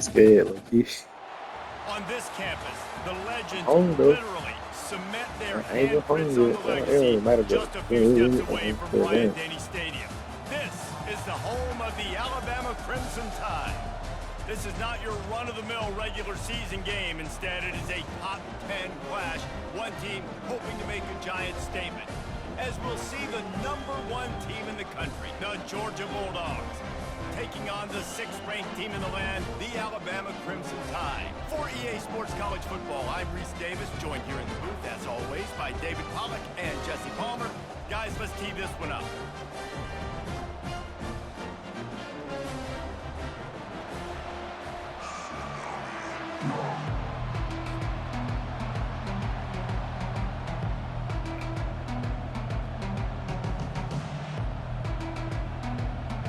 scared, like he's On this campus, the legends hungry. literally cement their I ain't even handprints on hungry. the It legacy don't matter though. just a few steps away from Bryant-Denny Stadium. This is the home of the Alabama Crimson Tide. This is not your run-of-the-mill regular season game. Instead, it is a top 10 clash, one team hoping to make a giant statement. As we'll see the #1 team in the country, the Georgia Bulldogs, taking on the 6th-ranked team in the land, the Alabama Crimson Tide. For EA Sports College Football, I'm Reese Davis, joined here in the booth, as always, by David Pollack and Jesse Palmer. Guys, let's tee this one up.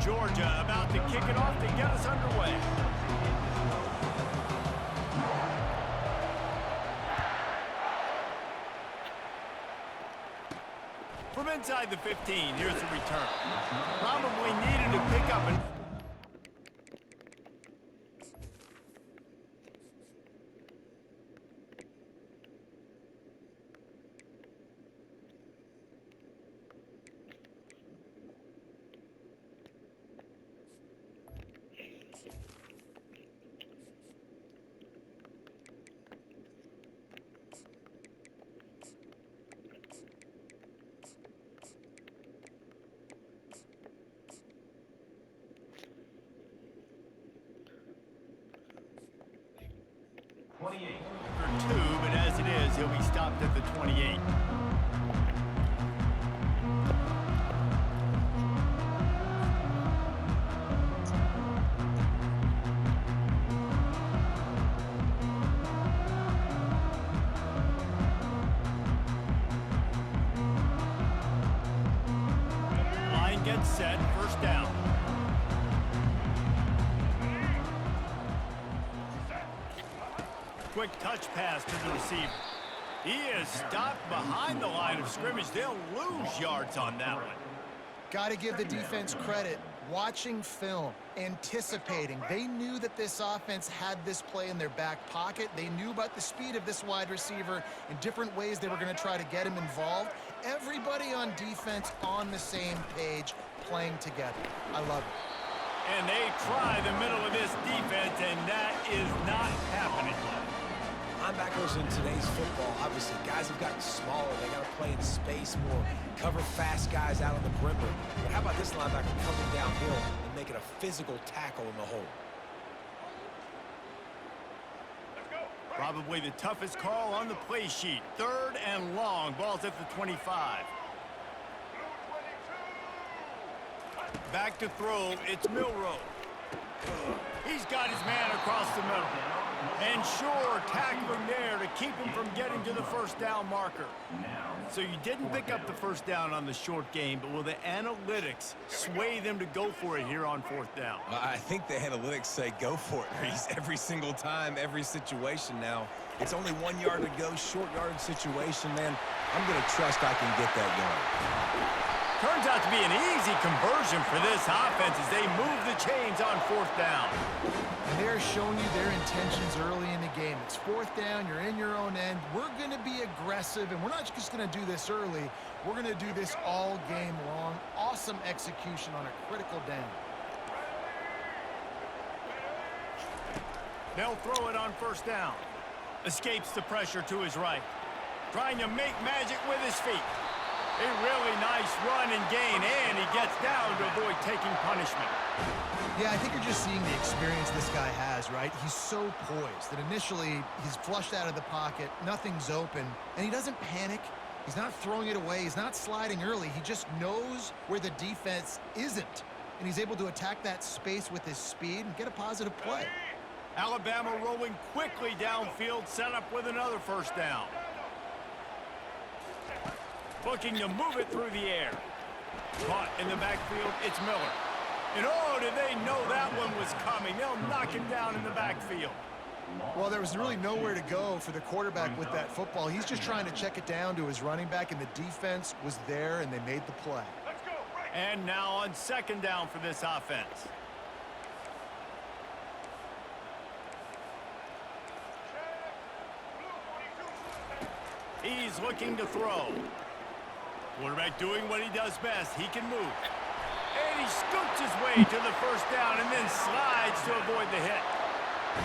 Georgia about to kick it off to get us underway. From inside the 15, here's the return. Probably needed to pick up and... For 2, but as it is, he'll be stopped at the 28. Line gets set, first down. Quick touch pass to the receiver. He is stopped behind the line of scrimmage. They'll lose yards on that one. Got to give the defense credit. Watching film, anticipating. They knew that this offense had this play in their back pocket. They knew about the speed of this wide receiver in different ways they were going to try to get him involved. Everybody on defense on the same page, playing together. I love it. And they try the middle of this defense, and that is not happening. Linebackers in today's football, obviously, guys have gotten smaller. They got to play in space more, cover fast guys out on the perimeter. But how about this linebacker coming downhill and making a physical tackle in the hole? Probably the toughest call on the play sheet. 3rd and long. Ball's at the 25. Back to throw. It's Milroe. He's got his man across the middle. And sure, tackle him there to keep him from getting to the first down marker. So you didn't pick up the first down on the short game, but will the analytics sway them to go for it here on 4th down? I think the analytics say go for it, Reese. Every single time, every situation now. It's only 1 yard to go, short yard situation, man. I'm going to trust I can get that yard. Turns out to be an easy conversion for this offense as they move the chains on 4th down. And they're showing you their intentions early in the game. It's 4th down, you're in your own end. We're going to be aggressive, and we're not just going to do this early. We're going to do this all game long. Awesome execution on a critical down. They'll throw it on 1st down. Escapes the pressure to his right. Trying to make magic with his feet. A really nice run and gain, and he gets down to avoid taking punishment. Yeah, I think you're just seeing the experience this guy has, right? He's so poised that initially he's flushed out of the pocket, nothing's open, and he doesn't panic. He's not throwing it away. He's not sliding early. He just knows where the defense isn't, and he's able to attack that space with his speed and get a positive play. Alabama rolling quickly downfield, set up with another 1st down. Looking to move it through the air. Caught in the backfield, it's Miller. And oh, did they know that one was coming? They'll knock him down in the backfield. Well, there was really nowhere to go for the quarterback with that football. He's just trying to check it down to his running back, and the defense was there, and they made the play. And now on 2nd down for this offense. He's looking to throw. Quarterback doing what he does best. He can move. And he scoots his way to the first down and then slides to avoid the hit.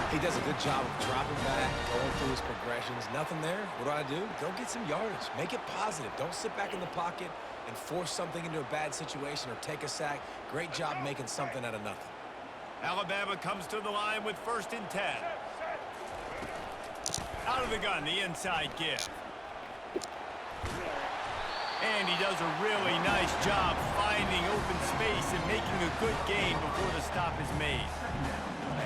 He does a good job of dropping back, going through his progressions. Nothing there. What do? Go get some yardage. Make it positive. Don't sit back in the pocket and force something into a bad situation or take a sack. Great job making something out of nothing. Alabama comes to the line with 1st and 10. Out of the gun, the inside give. And he does a really nice job finding open space and making a good gain before the stop is made.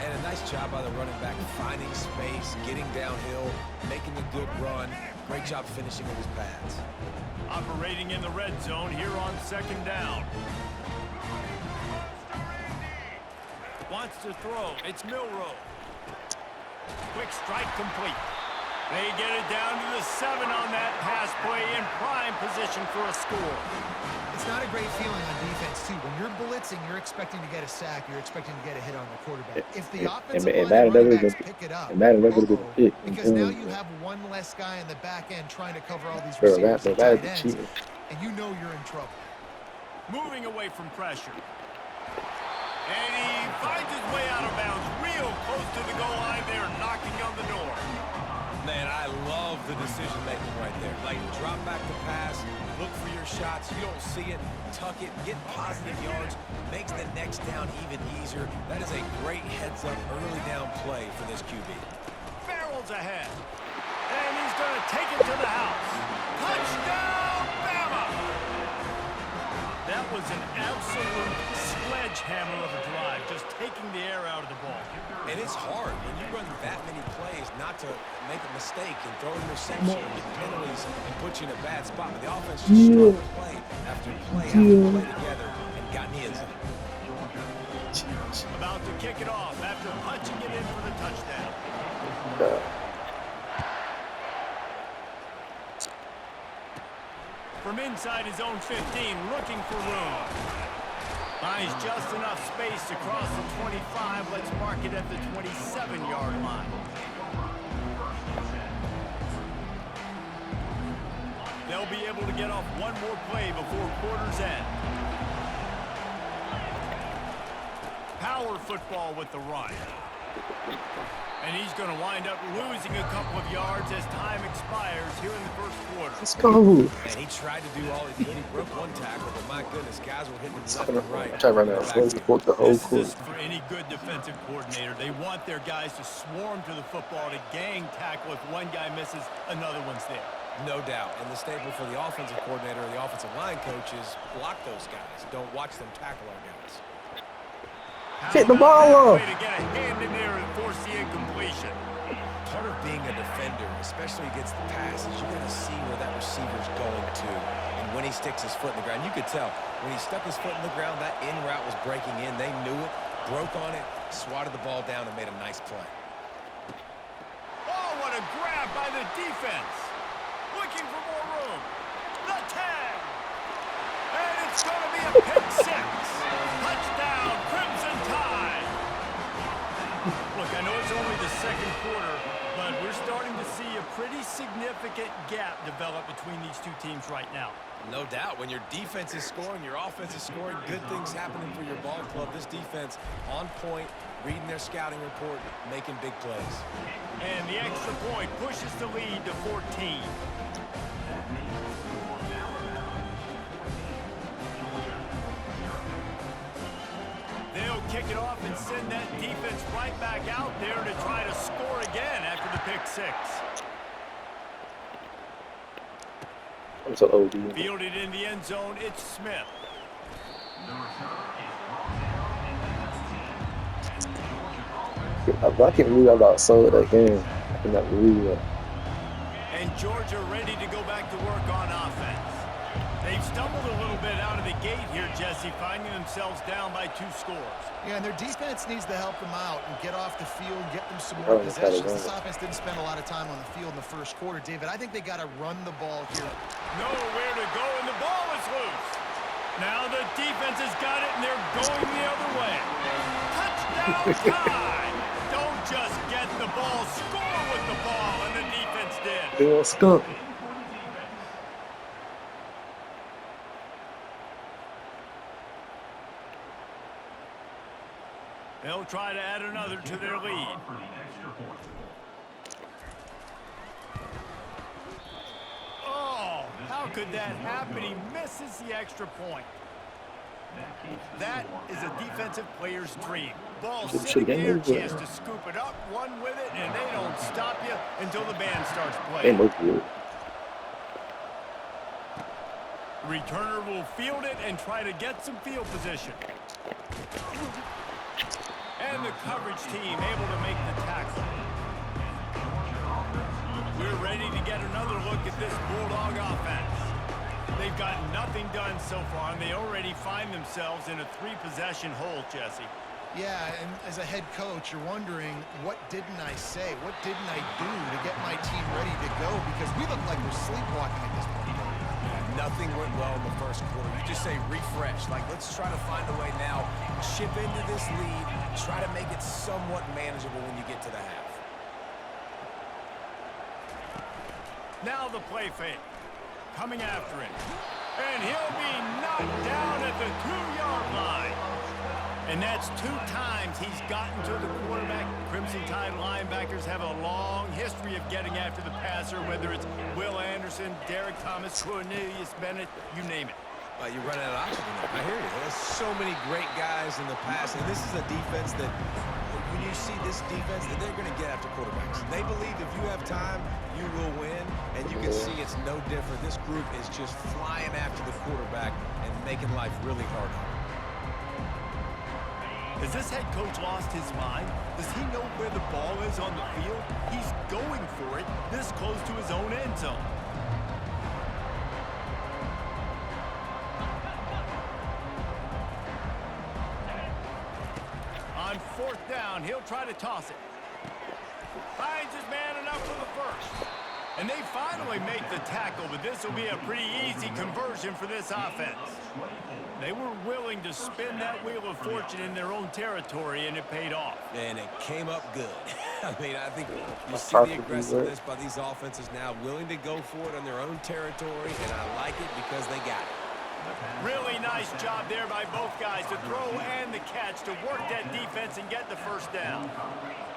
And a nice job by the running back, finding space, getting downhill, making a good run. Great job finishing with his pads. Operating in the red zone here on 2nd down. Wants to throw. It's Milroe. Quick strike complete. They get it down to the 7 on that pass play in prime position for a score. It's not a great feeling on defense, too. When you're blitzing, you're expecting to get a sack. You're expecting to get a hit on the quarterback. If the offensive line and running backs pick it up, because now you have one less guy in the back end trying to cover all these receivers and tight ends, and you know you're in trouble. Moving away from pressure. And he finds his way out of bounds real close to the goal line there, knocking on the door. Man, I love the decision-making right there. Like, drop back the pass, look for your shots. You don't see it, tuck it, get positive yards, makes the next down even easier. That is a great heads-up early down play for this QB. Barrels ahead. And he's going to take it to the house. Touchdown, Bama! That was an absolute sledgehammer of a drive, just taking the air out of the ball. And it's hard when you run that many plays not to make a mistake and throw an interception and get penalties and put you in a bad spot. But the offense just strung play after play after play together and got in the end zone. About to kick it off after punching it in for the touchdown. From inside his own 15, looking for room. Finds just enough space to cross the 25. Let's mark it at the 27-yard line. They'll be able to get off one more play before quarter's end. Power football with the run. And he's going to wind up losing a couple of yards as time expires here in the first quarter. Let's go. And he tried to do all he could. He broke one tackle, but my goodness, guys were hitting him left and right. I'm trying to run out of support the whole This court. is for any good defensive coordinator. They want their guys to swarm to the football, to gang tackle. If one guy misses, another one's there. No doubt. And the staple for the offensive coordinator or the offensive line coach is block those guys. Don't watch them tackle our guys. Hit the ball off. Way to get a hand in there and force the incompletion. Part of being a defender, especially against the passes, you got to see where that receiver's going to. And when he sticks his foot in the ground, you could tell. When he stuck his foot in the ground, that in route was breaking in. They knew it, broke on it, swatted the ball down, and made a nice play. Oh, what a grab by the defense. Looking for more room. The 10. And it's going to be a pick 6. Touchdown, Crimson Tide. Look, I know it's only the second quarter, but we're starting to see a pretty significant gap develop between these two teams right now. No doubt. When your defense is scoring, your offense is scoring, good things happening for your ball club. This defense on point, reading their scouting report, making big plays. And the extra point pushes the lead to 14. They'll kick it off and send that defense right back out there to try to score again after the pick 6. I'm so OD. Fielded in the end zone, it's Smith. I can't believe I got sold that game. I cannot believe that. And Georgia ready to go back to work on offense. They've stumbled a little bit out of the gate here, Jesse, finding themselves down by 2 scores. Yeah, and their defense needs to help them out and get off the field and get them some more possessions. This offense didn't spend a lot of time on the field in the first quarter, David. I think they got to run the ball here. Nowhere to go, and the ball is loose. Now the defense has got it, and they're going the other way. Touchdown, Tide! Don't just get the ball, score with the ball, and the defense did. They want skunk. They'll try to add another to their lead. Oh, how could that happen? He misses the extra point. That is a defensive player's dream. Ball sitting there, chance to scoop it up, run with it, and they don't stop you until the band starts playing. Returner will field it and try to get some field position. And the coverage team able to make the tackle. We're ready to get another look at this Bulldog offense. They've got nothing done so far, and they already find themselves in a 3-possession hole, Jesse. Yeah, and as a head coach, you're wondering, what didn't I say? What didn't I do to get my team ready to go? Because we look like we're sleepwalking at this point. Nothing went well in the first quarter. You just say refresh. Like, let's try to find a way now. Chip into this lead. Try to make it somewhat manageable when you get to the half. Now the play fake. Coming after him. And he'll be knocked down at the 2-yard line. And that's 2 times he's gotten to the quarterback. Crimson Tide linebackers have a long history of getting after the passer, whether it's Will Anderson, Derek Thomas, Cornelius Bennett, you name it. You run out of oxygen. I hear you. There's so many great guys in the past, and this is a defense that, when you see this defense, that they're going to get after quarterbacks. They believe if you have time, you will win, and you can see it's no different. This group is just flying after the quarterback and making life really hard on him. Has this head coach lost his mind? Does he know where the ball is on the field? He's going for it this close to his own end zone. On 4th down, he'll try to toss it. Finds his man enough for the first. And they finally make the tackle, but this will be a pretty easy conversion for this offense. They were willing to spin that wheel of fortune in their own territory, and it paid off. And it came up good. I mean, I think you see the aggressiveness by these offenses now, willing to go for it on their own territory, and I like it because they got it. Really nice job there by both guys to throw and the catch to work that defense and get the first down.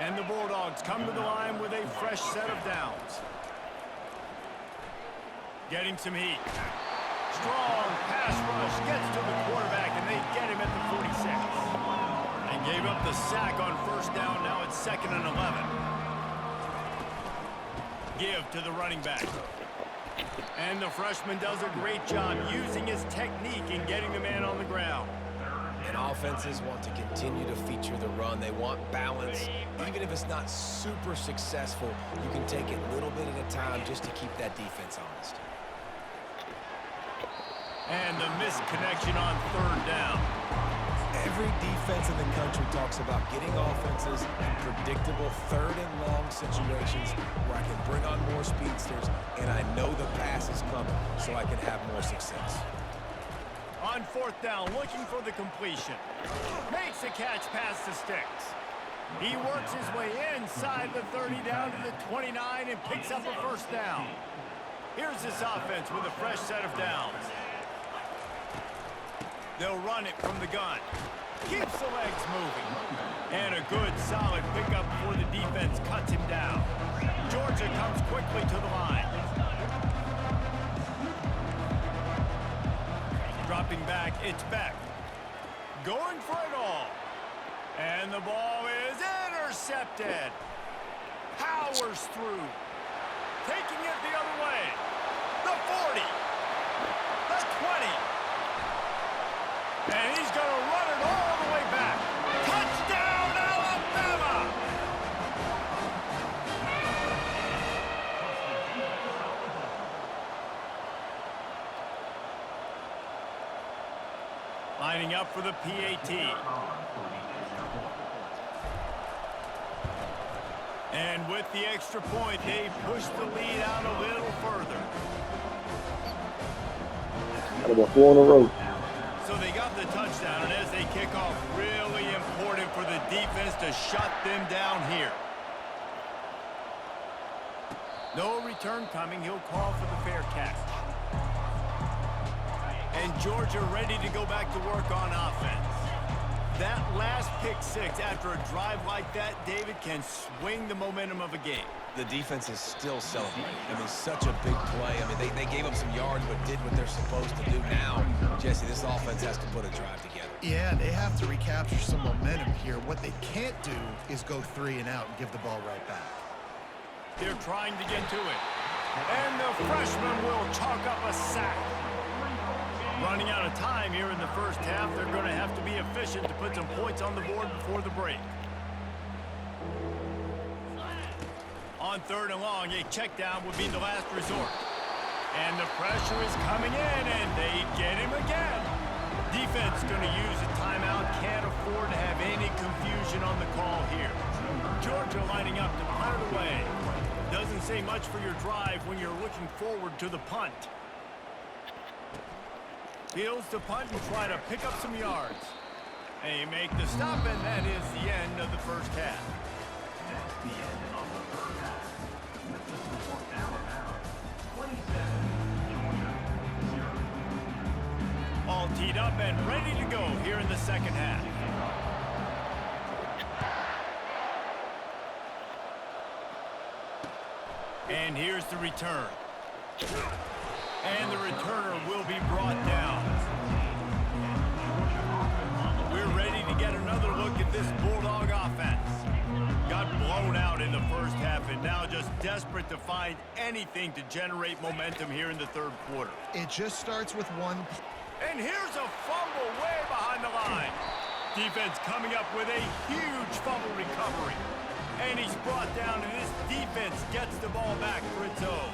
And the Bulldogs come to the line with a fresh set of downs. Getting some heat. Strong pass rush gets to the quarterback, and they get him at the 46. And gave up the sack on 1st down. Now it's 2nd and 11. Give to the running back. And the freshman does a great job using his technique and getting the man on the ground. And offenses want to continue to feature the run. They want balance. Even if it's not super successful, you can take it little bit at a time just to keep that defense honest. And the missed connection on 3rd down. Every defense in the country talks about getting offenses in predictable 3rd and long situations where I can bring on more speedsters and I know the pass is coming so I can have more success. On 4th down, looking for the completion. Makes a catch past the sticks. He works his way inside the 30 down to the 29 and picks up a 1st down. Here's this offense with a fresh set of downs. They'll run it from the gun. Keeps the legs moving. And a good, solid pickup before the defense cuts him down. Georgia comes quickly to the line. Dropping back, it's Beck. Going for it all. And the ball is intercepted. Powers through. Taking it the other way. The 40. The 20. And he's going to run it all the way back. Touchdown, Alabama! Lining up for the PAT. And with the extra point, they push the lead out a little further. Got about 4 in a row. So they got the touchdown, and as they kick off, really important for the defense to shut them down here. No return coming. He'll call for the fair catch. And Georgia ready to go back to work on offense. That last pick six after a drive like that, David, can swing the momentum of a game. The defense is still celebrating. I mean, such a big play. I mean, they gave up some yards but did what they're supposed to do. Now, Jesse, this offense has to put a drive together. Yeah, they have to recapture some momentum here. What they can't do is go 3 and out and give the ball right back. They're trying to get to it. And the freshman will chalk up a sack. Running out of time here in the first half, they're going to have to be efficient to put some points on the board before the break. On 3rd and long, a check down would be the last resort. And the pressure is coming in, and they get him again. Defense going to use a timeout. Can't afford to have any confusion on the call here. Georgia lining up to punt it away. Doesn't say much for your drive when you're looking forward to the punt. Fields to punt and try to pick up some yards. They make the stop, and that is the end of the first half. All teed up and ready to go here in the second half. And here's the return. And the returner will be brought down. We're ready to get another look at this Bulldog offense. Got blown out in the first half and now just desperate to find anything to generate momentum here in the third quarter. It just starts with one. And here's a fumble way behind the line. Defense coming up with a huge fumble recovery. And he's brought down, and this defense gets the ball back for its own.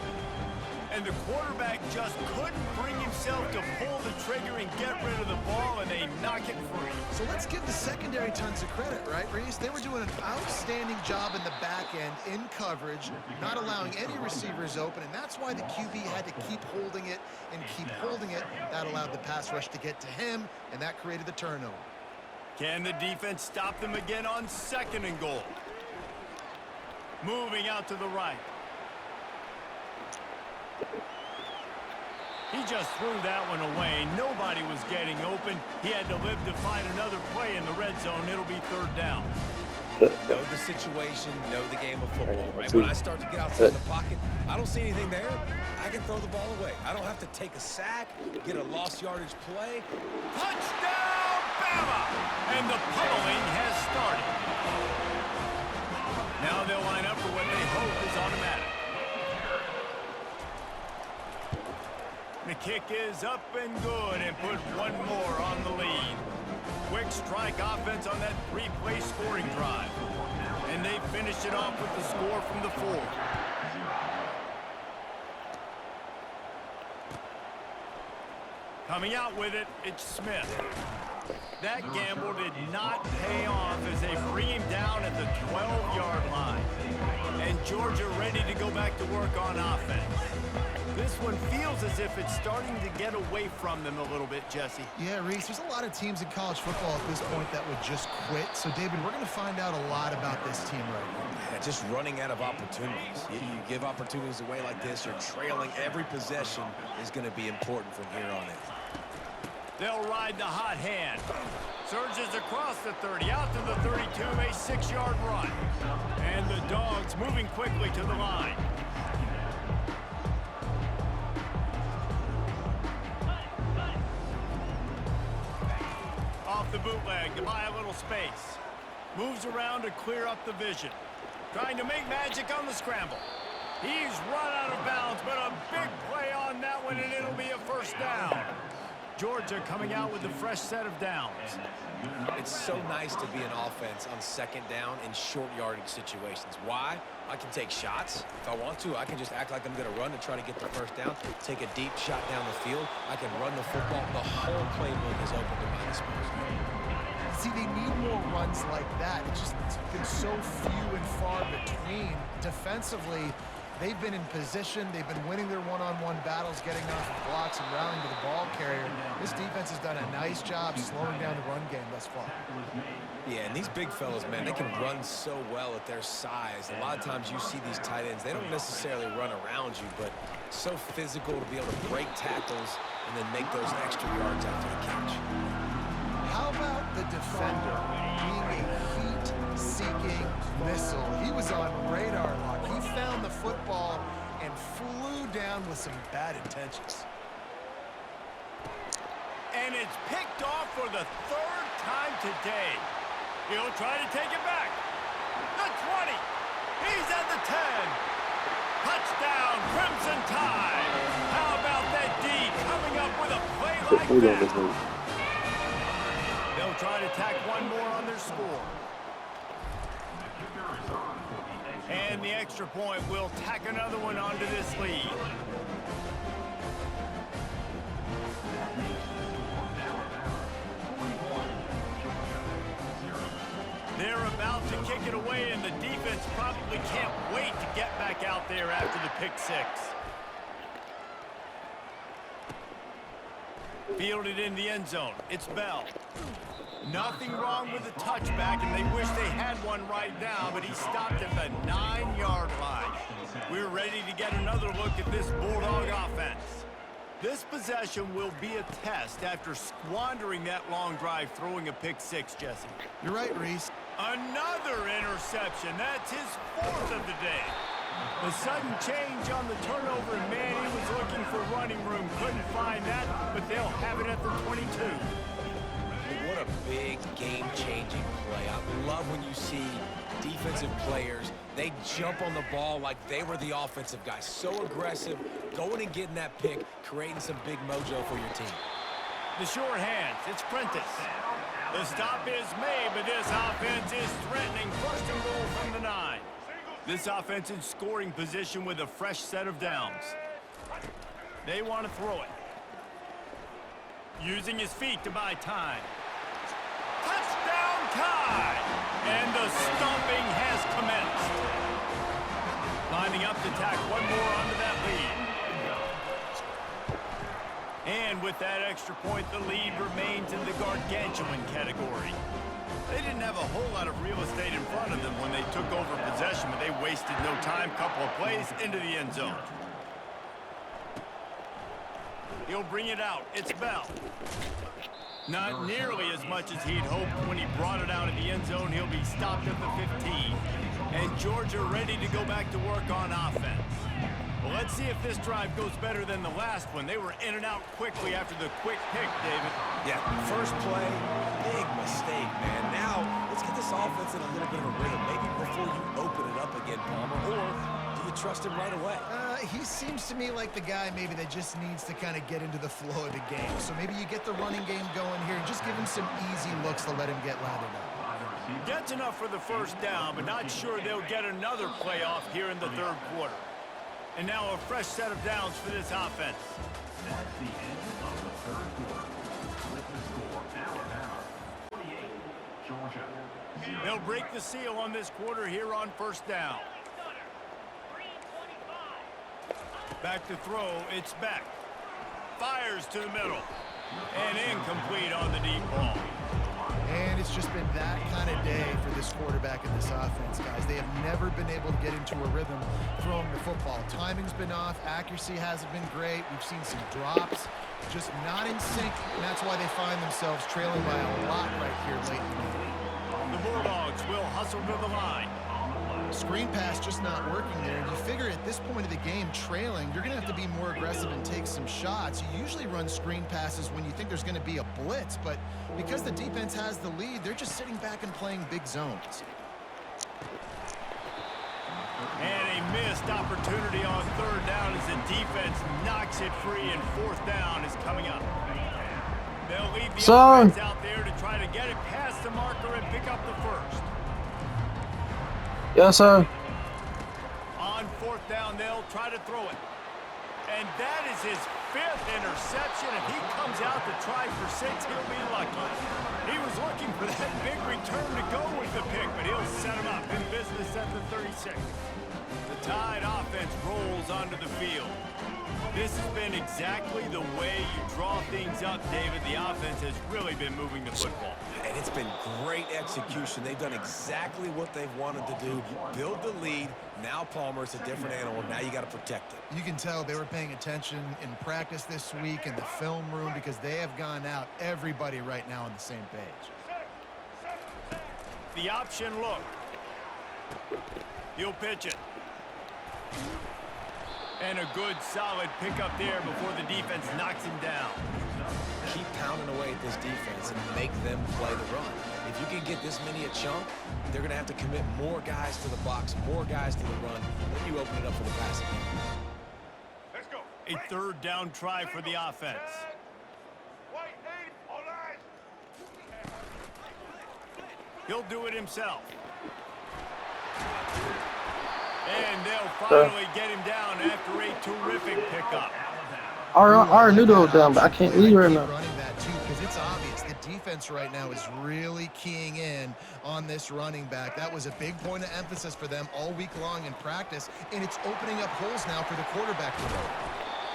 And the quarterback just couldn't bring himself to pull the trigger and get rid of the ball, and they knock it free. So let's give the secondary tons of credit, right, Reese? They were doing an outstanding job in the back end, in coverage, not allowing any receivers open, and that's why the QB had to keep holding it and keep holding it. That allowed the pass rush to get to him, and that created the turnover. Can the defense stop them again on 2nd and goal? Moving out to the right. He just threw that one away. Nobody was getting open. He had to live to find another play in the red zone. It'll be 3rd down. Know the situation, know the game of football, right? When I start to get outside the pocket, I don't see anything there. I can throw the ball away. I don't have to take a sack, get a lost yardage play. Touchdown, Bama! And the pummeling has started. Now they'll line up for what they hope is automatic. The kick is up and good and put one more on the lead. Quick strike offense on that 3-play scoring drive. And they finished it off with the score from the 4. Coming out with it, it's Smith. That gamble did not pay off as they bring him down at the 12-yard line. And Georgia ready to go back to work on offense. This one feels as if it's starting to get away from them a little bit, Jesse. Yeah, Reese, there's a lot of teams in college football at this point that would just quit. So, David, we're going to find out a lot about this team right now. Yeah, just running out of opportunities. You give opportunities away like this, you're trailing every possession is going to be important from here on in. They'll ride the hot hand. Surges across the 30, out to the 32, a 6-yard run. And the Dogs moving quickly to the line. Off the bootleg to buy a little space. Moves around to clear up the vision. Trying to make magic on the scramble. He's run out of bounds, but a big play on that one, and it'll be a 1st down. Georgia coming out with a fresh set of downs. It's so nice to be an offense on 2nd down in short yardage situations. Why? I can take shots. If I want to, I can just act like I'm going to run to try to get the 1st down, take a deep shot down the field. I can run the football. The whole playbook is open to my disposal. See, they need more runs like that. It's been so few and far between. Defensively, they've been in position. They've been winning their one-on-one battles, getting off of blocks and rallying to the ball carrier. This defense has done a nice job slowing down the run game thus far. Yeah, and these big fellas, man, they can run so well at their size. A lot of times you see these tight ends, they don't necessarily run around you, but so physical to be able to break tackles and then make those extra yards after the catch. How about the defender missile. He was on radar lock. He found the football and flew down with some bad intentions. And it's picked off for the third time today. He'll try to take it back. The 20. He's at the 10. Touchdown, Crimson Tide. How about that D coming up with a play like Hold on, that? listen. They'll try to tack one more on their score. And the extra point will tack another one onto this lead. They're about to kick it away, and the defense probably can't wait to get back out there after the pick six. Fielded in the end zone. It's Bell. Nothing wrong with the touchback, and they wish they had one right now, but he stopped at the 9-yard line. We're ready to get another look at this Bulldog offense. This possession will be a test after squandering that long drive throwing a pick six, Jesse. You're right, Reese. Another interception. That's his fourth of the day. The sudden change on the turnover, and Manny was looking for running room. Couldn't find that, but they'll have it at the 22. What a big game-changing play. I love when you see defensive players, they jump on the ball like they were the offensive guy. So aggressive, going and getting that pick, creating some big mojo for your team. The short hands, it's Prentice. The stop is made, but this offense is threatening. First and goal from the 9. This offense in scoring position with a fresh set of downs. They want to throw it. Using his feet to buy time. Touchdown Tide! And the stomping has commenced. Lining up to tack one more onto that lead. And with that extra point, the lead remains in the gargantuan category. They didn't have a whole lot of real estate in front of them when they took over possession, but they wasted no time. Couple of plays into the end zone. He'll bring it out. It's Bell. Not nearly as much as he'd hoped when he brought it out of the end zone. He'll be stopped at the 15. And Georgia ready to go back to work on offense. Well, let's see if this drive goes better than the last one. They were in and out quickly after the quick pick, David. Yeah, first play, big mistake, man. Now, let's get this offense in a little bit of a rhythm. Maybe before you open it up again, Palmer, or do you trust him right away? He seems to me like the guy maybe that just needs to kind of get into the flow of the game. So maybe you get the running game going here and just give him some easy looks to let him get lathered up. Gets enough for the first down, but not sure they'll get another playoff here in the third quarter. And now a fresh set of downs for this offense. That's the end of the third quarter. With the score, Alabama 48, Georgia 0. They'll break the seal on this quarter here on first down. Back to throw, it's Beck. Fires to the middle. And incomplete on the deep ball. And it's just been that kind of day for this quarterback and this offense, guys. They have never been able to get into a rhythm throwing the football. Timing's been off. Accuracy hasn't been great. We've seen some drops, just not in sync, and that's why they find themselves trailing by a lot right here late in the game. The Bulldogs will hustle to the line. Screen pass just not working there, and you figure at this point of the game, trailing, you're going to have to be more aggressive and take some shots. You usually run screen passes when you think there's going to be a blitz, but because the defense has the lead, they're just sitting back and playing big zones. And a missed opportunity on third down as the defense knocks it free, and fourth down is coming up. They'll leave the offense out there to try to get it past the marker and pick up the first. Yes, sir. On fourth down, they'll try to throw it. And that is his fifth interception. If he comes out to try for 6, he'll be lucky. He was looking for that big return to go with the pick, but he'll set him up in business at the 36. The Tide offense rolls onto the field. This has been exactly the way you draw things up, David. The offense has really been moving the football. And it's been great execution. They've done exactly what they've wanted to do. Build the lead. Now, Palmer, it's a different animal. Now you got to protect it. You can tell they were paying attention in practice this week in the film room because they have gone out, everybody right now on the same page. The option look. He'll pitch it. And a good, solid pickup there before the defense knocks him down. Keep pounding away at this defense and make them play the run. If you can get this many a chunk, they're going to have to commit more guys to the box, more guys to the run. Then you open it up for the passing game. Let's go. A third down try for the offense. He'll do it himself. And they'll finally get him down after a terrific pickup. I already knew they were down, but I can't leave right now. Running that too, because it's obvious the defense right now is really keying in on this running back. That was a big point of emphasis for them all week long in practice, and it's opening up holes now for the quarterback to run.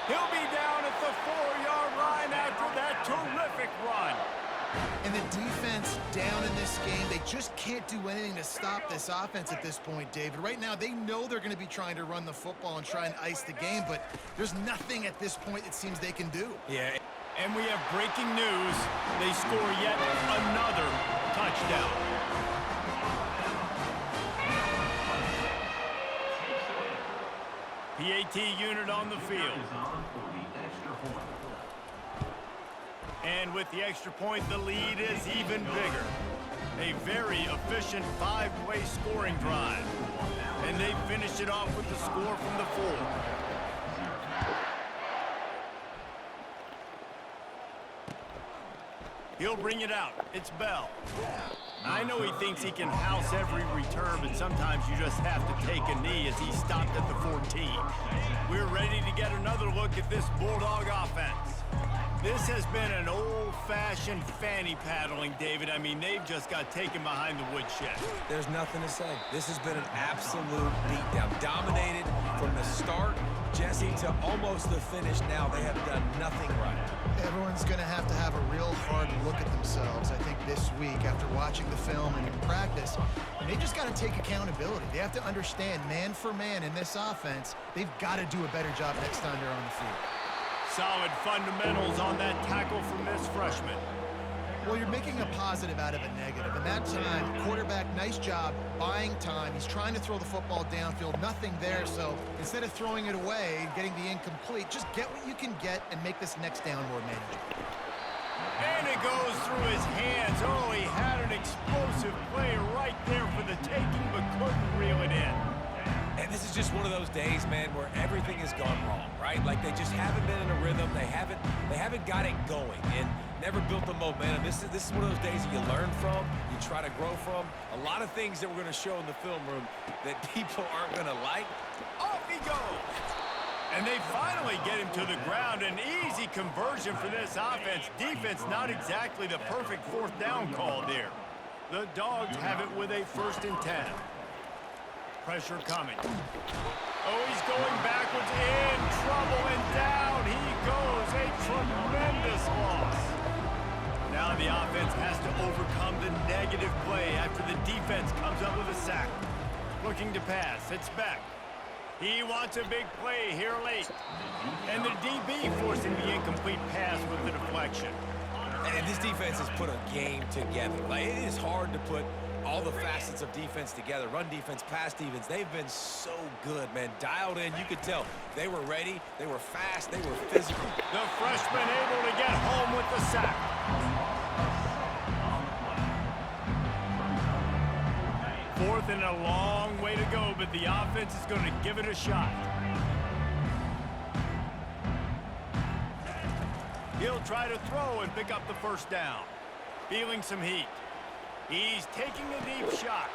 He'll be down at the 4-yard line after that terrific run. And the defense down in this game, they just can't do anything to stop this offense at this point, David. Right now, they know they're going to be trying to run the football and try and ice the game, but there's nothing at this point it seems they can do. Yeah, and we have breaking news. They score yet another touchdown. PAT unit on the field. And with the extra point, the lead is even bigger. A very efficient 5-way scoring drive. And they finish it off with the score from the 4. He'll bring it out. It's Bell. I know he thinks he can house every return, but sometimes you just have to take a knee as he stopped at the 14. We're ready to get another look at this Bulldog offense. This has been an old-fashioned fanny paddling, David. I mean, they've just got taken behind the woodshed. There's nothing to say. This has been an absolute beatdown. Dominated from the start, Jesse, to almost the finish now. They have done nothing right. Everyone's going to have a real hard look at themselves, I think, this week after watching the film and in practice. And they just got to take accountability. They have to understand, man for man in this offense, they've got to do a better job next time they're on the field. Solid fundamentals on that tackle from this freshman. Well, you're making a positive out of a negative. And that time, quarterback, nice job, buying time. He's trying to throw the football downfield. Nothing there, so instead of throwing it away and getting the incomplete, just get what you can get and make this next down more manageable. And it goes through his hands. Oh, he had an explosive play right there for the taking, but couldn't reel it in. And this is just one of those days, man, where everything has gone wrong, right? Like they just haven't been in a rhythm. They haven't got it going and never built the momentum. This is one of those days that you learn from, you try to grow from. A lot of things that we're going to show in the film room that people aren't going to like. Off he goes. And they finally get him to the ground. An easy conversion for this offense. Defense, not exactly the perfect 4th down call there. The Dogs have it with a 1st and 10. Pressure coming. Oh, he's going backwards, in trouble, and down he goes. A tremendous loss. Now the offense has to overcome the negative play after the defense comes up with a sack. Looking to pass. It's Beck. He wants a big play here late. And the DB forcing the incomplete pass with the deflection. And this defense has put a game together. Like, it is hard to put all the facets of defense together. Run defense, pass defense. They've been so good, man. Dialed in. You could tell they were ready. They were fast. They were physical. The freshman able to get home with the sack. Fourth and a long way to go, but the offense is going to give it a shot. He'll try to throw and pick up the 1st down. Feeling some heat. He's taking a deep shot.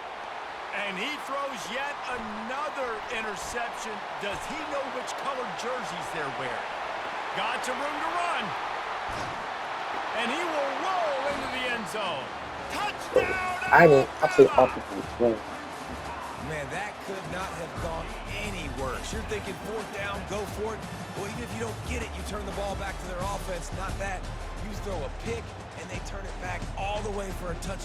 And he throws yet another interception. Does he know which colored jerseys they're wearing? Got some room to run. And he will roll into the end zone. Touchdown! I say offensive swing. Man, that could not have gone any worse. You're thinking 4th down, go for it. Well, even if you don't get it, you turn the ball back to their offense. Not that. You throw a pick, and they turn it back all the way for a touchdown.